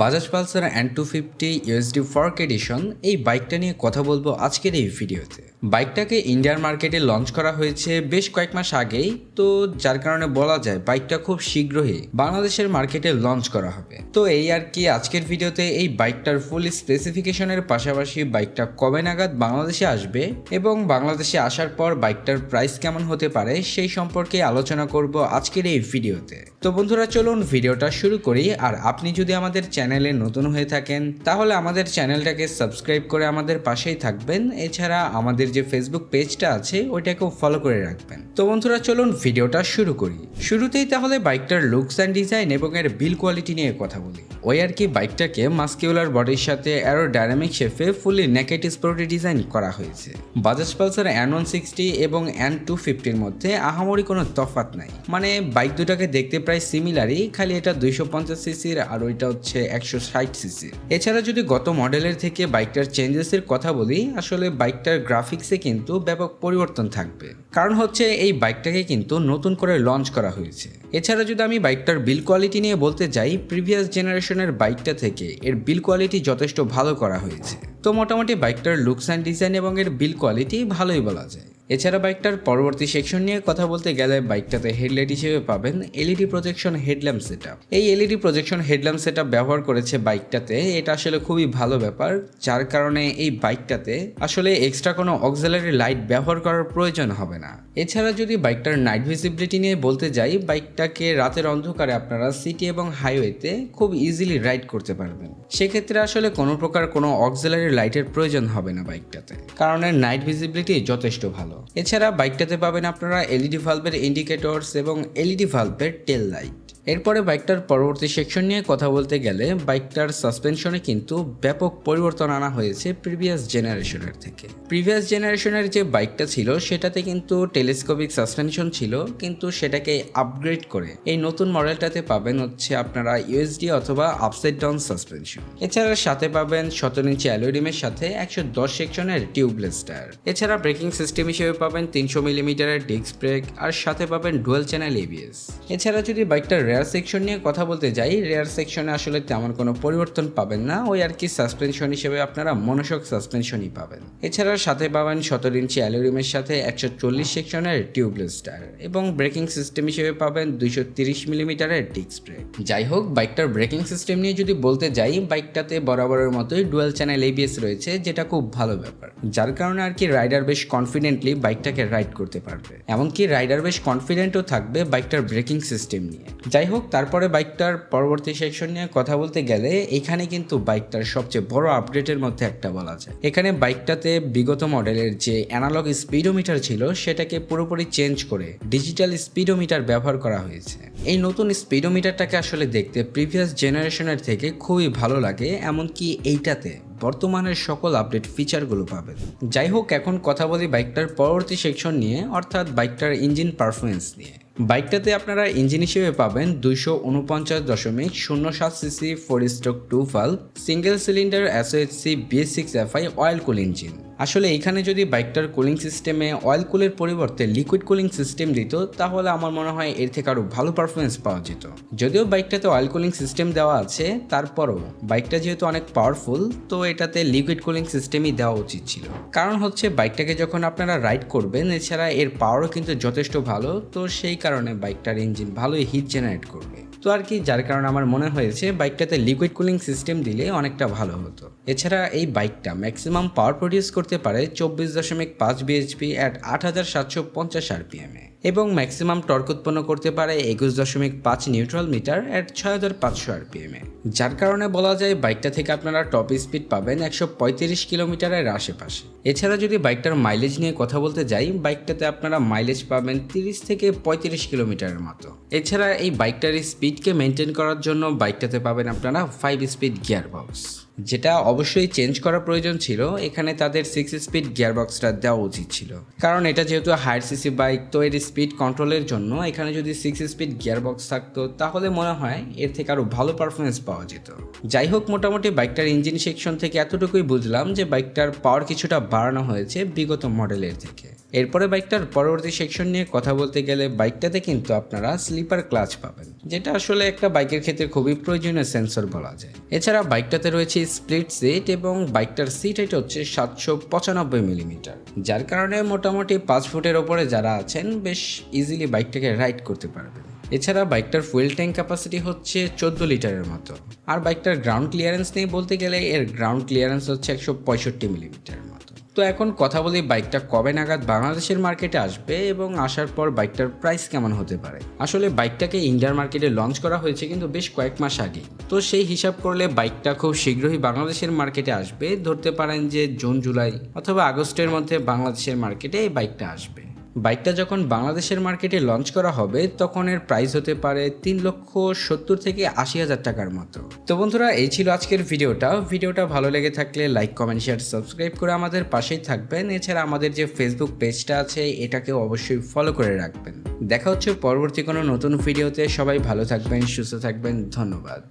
Bajaj Pulsar N250 USD fork edition এই বাইকটা নিয়ে কথা বলবো আজকের এই ভিডিওতে। বাইকটাকে ইন্ডিয়ান মার্কেটে লঞ্চ করা হয়েছে বেশ কয়েক মাস আগেই, তো যার কারণে বলা যায় বাইকটা খুব শীঘ্রই বাংলাদেশের মার্কেটে লঞ্চ করা হবে। তো এই আর কি আজকের ভিডিওতে এই বাইকটার ফুল স্পেসিফিকেশনের পাশাপাশি বাইকটা কবে নাগাদ বাংলাদেশে আসবে এবং বাংলাদেশে আসার পর বাইকটার প্রাইস কেমন হতে পারে সেই সম্পর্কে আলোচনা করব আজকের এই ভিডিওতে। তো বন্ধুরা চলুন ভিডিওটা শুরু করি। আর আপনি যদি আমাদের চ্যানেলে নতুন হয়ে থাকেন তাহলে আমাদের চ্যানেলটাকে সাবস্ক্রাইব করে আমাদের পাশেই থাকবেন। এছাড়া আমাদের যে ফেসবুক পেজটা আছে ওইটাকেও ফলো করে রাখবেন। তো বন্ধুরা চলুন ভিডিওটা শুরু করি। শুরুতেই তাহলে বাইকটার লুকস অ্যান্ড ডিজাইন এবং এর বিল কোয়ালিটি নিয়ে কথা বলি। ওই আর কি বাইকটাকে মাস্কিউলার বডির সাথে অ্যারোডাইনামিক শেপে ফুলি নেকেড স্পোর্টি ডিজাইন করা হয়েছে। বাজাজ পালসার N160 এবং N250-র মধ্যে আহামরি কোনো তফাৎ নাই, মানে বাইক দুটাকে দেখতে প্রায় সিমিলারই, খালি এটা 250 সিসির আর ওইটা হচ্ছে 160 সিসির। এছাড়া যদি গত মডেলের থেকে বাইকটার চেঞ্জেসের কথা বলি, আসলে বাইকটার গ্রাফিক্সে কিন্তু ব্যাপক পরিবর্তন থাকবে, কারণ হচ্ছে এই বাইকটাকে কিন্তু নতুন করে লঞ্চ করা হয়েছে। এছাড়া যদি আমি বাইকটার বিল কোয়ালিটি নিয়ে বলতে যাই, প্রিভিয়াস জেনারেশনের বাইকটা থেকে এর বিল কোয়ালিটি যথেষ্ট ভালো করা হয়েছে। তো মোটামুটি বাইকটার লুকস অ্যান্ড ডিজাইন এবং এর বিল কোয়ালিটি ভালোই বলা যায়। এছাড়া বাইকটার পরবর্তী সেকশন নিয়ে কথা বলতে গেলে বাইকটাতে হেডলাইট হিসেবে পাবেন এলইডি প্রজেকশন হেডল্যাম্প সেটআপ। এই এলইডি প্রজেকশন হেডল্যাম্প সেটআপ ব্যবহার করেছে বাইকটাতে, এটা আসলে খুবই ভালো ব্যাপার, যার কারণে এই বাইকটাতে আসলে এক্সট্রা কোনো অক্সিলারি লাইট ব্যবহার করার প্রয়োজন হবে না। এছাড়া যদি বাইকটার নাইট ভিজিবিলিটি নিয়ে বলতে যাই, বাইকটাকে রাতের অন্ধকারে আপনারা সিটি এবং হাইওয়েতে খুব ইজিলি রাইড করতে পারবেন। সেক্ষেত্রে আসলে কোনো প্রকার কোনো অক্সিলারি লাইটের প্রয়োজন হবে না বাইকটাতে, কারণ এর নাইট ভিজিবিলিটি যথেষ্ট ভালো। এছাড়া বাইকটাতে পাবেন আপনারা এলইডি ভালভের ইন্ডিকেটরস এবং এলইডি ভালভের টেল লাইট। এরপরে বাইকটার পরবর্তী সেকশন নিয়ে কথা বলতে গেলে বাইকটার সাসপেনশনে কিন্তু ব্যাপক পরিবর্তন আনা হয়েছে প্রিভিয়াস জেনারেশনের থেকে। প্রিভিয়াস জেনারেশনের যে বাইকটা ছিল সেটাতে কিন্তু টেলিস্কোপিক সাসপেনশন ছিল, কিন্তু সেটাকে আপগ্রেড করে এই নতুন মডেলটাতে পাবেন হচ্ছে আপনারা ইউএসডি অথবা আপসাইড ডাউন সাসপেনশন। এছাড়া সাথে পাবেন 17 ইঞ্চি অ্যালয় রিমের সাথে 110 সেকশনের টিউবলেস টায়ার। এছাড়া ব্রেকিং সিস্টেম হিসেবে পাবেন 300 মিলিমিটারের ডিস্ক ব্রেক আর সাথে পাবেন ডুয়াল চ্যানেল এবিএস। এছাড়া যদি বাইকটার রেয়ার সেকশন নিয়ে কথা বলতে যাই, রেয়ার সেকশনে আসলে তেমন কোনো পরিবর্তন পাবেন না, ওই আর কি সাসপেনশন হিসেবে আপনারা মনোশক সাসপেনশনই পাবেন। এছাড়া সাথে পাবেন 17 ইঞ্চি অ্যালয় রিমের সাথে 140 সেকশনের টিউবলেস টায়ার এবং ব্রেকিং সিস্টেম হিসেবে পাবেন 230 মিলিমিটারের ডিস্ক ব্রেক। যাই হোক, বাইকটার ব্রেকিং সিস্টেম নিয়ে যদি বলতে যাই, বাইকটাতে বরাবরের মতোই ডুয়াল চ্যানেল এবিএস রয়েছে, যেটা খুব ভালো ব্যাপার, যার কারণে আর কি রাইডার বেশ কনফিডেন্টলি বাইকটাকে রাইড করতে পারবে। এমনকি রাইডার বেশ কনফিডেন্টও থাকবে বাইকটার ব্রেকিং সিস্টেম নিয়ে। যাই হোক, তারপরে বাইকটার পরবর্তী সেকশন নিয়ে কথা বলতে গেলে এখানে কিন্তু বাইকটার সবচেয়ে বড় আপডেটের মধ্যে একটা বলা যায়। এখানে বাইকটাতে বিগত মডেলের যে অ্যানালগ স্পিডোমিটার ছিল সেটাকে পুরোপুরি চেঞ্জ করে ডিজিটাল স্পিডোমিটার ব্যবহার করা হয়েছে। এই নতুন স্পিডোমিটারটাকে আসলে দেখতে প্রিভিয়াস জেনারেশনের থেকে খুবই ভালো লাগে, এমনকি এইটাতে বর্তমানের সকল আপডেট ফিচারগুলো পাবেন। যাই হোক, এখন কথা বলি বাইকটার পরবর্তী সেকশন নিয়ে, অর্থাৎ বাইকটার ইঞ্জিন পারফরমেন্স নিয়ে। বাইকটাতে আপনারা ইঞ্জিন হিসেবে পাবেন 249.07 CC 4-stroke 2 valve single cylinder SOHC BS6FI oil কুল ইঞ্জিন। আসলে এখানে যদি বাইকটার কুলিং সিস্টেমে অয়েল কুলের পরিবর্তে লিকুইড কুলিং সিস্টেম দিত তাহলে আমার মনে হয় এর থেকে আরও ভালো পারফরমেন্স পাওয়া যেত। যদিও বাইকটাতে অয়েল কুলিং সিস্টেম দেওয়া আছে, তারপরও বাইকটা যেহেতু অনেক পাওয়ারফুল, তো এটাতে লিকুইড কুলিং সিস্টেমই দেওয়া উচিত ছিল। কারণ হচ্ছে বাইকটাকে যখন আপনারা রাইড করবেন, এছাড়া এর পাওয়ারও কিন্তু যথেষ্ট ভালো, তো সেই কারণে বাইকটার ইঞ্জিন ভালোই হিট জেনারেট করবে। তো আর কি, যার কারণে আমার মনে হয়েছে বাইকটাতে লিকুইড কুলিং সিস্টেম দিলে অনেকটা ভালো হতো। এছাড়া এই বাইকটা ম্যাক্সিমাম পাওয়ার প্রডিউস করতে পারে 24.5 বিএইচপি অ্যাট 8750 RPM এবং ম্যাক্সিমাম টর্ক উৎপন্ন করতে পারে 21.5 নিউট্রাল মিটার অ্যাট 6500 RPM, যার কারণে বলা যায় বাইকটা থেকে আপনারা টপ স্পিড পাবেন 135 কিলোমিটারের আশেপাশে। এছাড়া যদি বাইকটার মাইলেজ নিয়ে কথা বলতে যাই, বাইকটাতে আপনারা মাইলেজ পাবেন 30 থেকে 35 কিলোমিটারের মতো। এছাড়া এই বাইকটার স্পিডকে মেনটেন করার জন্য বাইকটাতে পাবেন আপনারা 5 স্পিড গিয়ারবক্স, যেটা অবশ্যই চেঞ্জ করা প্রয়োজন ছিল। এখানে তাদের 6 স্পিড গিয়ারবক্সটা দেওয়া উচিত ছিল, কারণ এটা যেহেতু হায়ার সিসি বাইক, তো এর স্পিড কন্ট্রোলের জন্য এখানে যদি 6 স্পিড গিয়ারবক্স থাকতো তাহলে মনে হয় এর থেকে আরও ভালো পারফরমেন্স পাওয়া পাওয়া যেত। যাই হোক, মোটামুটি বাইকটার ইঞ্জিন সেকশন থেকে এতটুকুই বুঝলাম যে বাইকটার পাওয়ার কিছুটা বাড়ানো হয়েছে বিগত মডেলের থেকে। এরপরে বাইকটার পরবর্তী সেকশন নিয়ে কথা বলতে গেলে বাইকটাতে কিন্তু আপনারা স্লিপার ক্লাচ পাবেন, যেটা আসলে একটা বাইকের ক্ষেত্রে খুবই প্রয়োজনীয় সেন্সর বলা যায়। এছাড়া বাইকটাতে রয়েছে স্প্লিট সিট এবং বাইকটার সিট হাইট হচ্ছে 795 মিলিমিটার, যার কারণে মোটামুটি 5 ফুটের ওপরে যারা আছেন বেশ ইজিলি বাইকটাকে রাইড করতে পারবেন। এছাড়া বাইকটার ফুয়েল ট্যাঙ্ক ক্যাপাসিটি হচ্ছে 14 লিটারের মতো। আর বাইকটার গ্রাউন্ড ক্লিয়ারেন্স নিয়ে বলতে গেলে এর গ্রাউন্ড ক্লিয়ারেন্স হচ্ছে 165 মিলিমিটারের মতো। তো এখন কথা বলি বাইকটা কবে নাগাদ বাংলাদেশের মার্কেটে আসবে এবং আসার পর বাইকটার প্রাইস কেমন হতে পারে। আসলে বাইকটাকে ইন্ডিয়ার মার্কেটে লঞ্চ করা হয়েছে কিন্তু বেশ কয়েক মাস আগে, তো সেই হিসাব করলে বাইকটা খুব শীঘ্রই বাংলাদেশের মার্কেটে আসবে। ধরতে পারেন যে জুন জুলাই অথবা আগস্টের মধ্যে বাংলাদেশের মার্কেটে এই বাইকটা আসবে। বাইকটা যখন বাংলাদেশের মার্কেটে লঞ্চ করা হবে তখন এর প্রাইস হতে পারে 3,70,000 থেকে 80,000 টাকার মতো। তো বন্ধুরা, এই ছিল আজকের ভিডিওটা ভালো লেগে থাকলে লাইক, কমেন্ট, শেয়ার, সাবস্ক্রাইব করে আমাদের পাশেই থাকবেন। এছাড়া আমাদের যে ফেসবুক পেজটা আছে এটাকেও অবশ্যই ফলো করে রাখবেন। দেখা হচ্ছে পরবর্তী কোনো নতুন ভিডিওতে। সবাই ভালো থাকবেন, সুস্থ থাকবেন, ধন্যবাদ।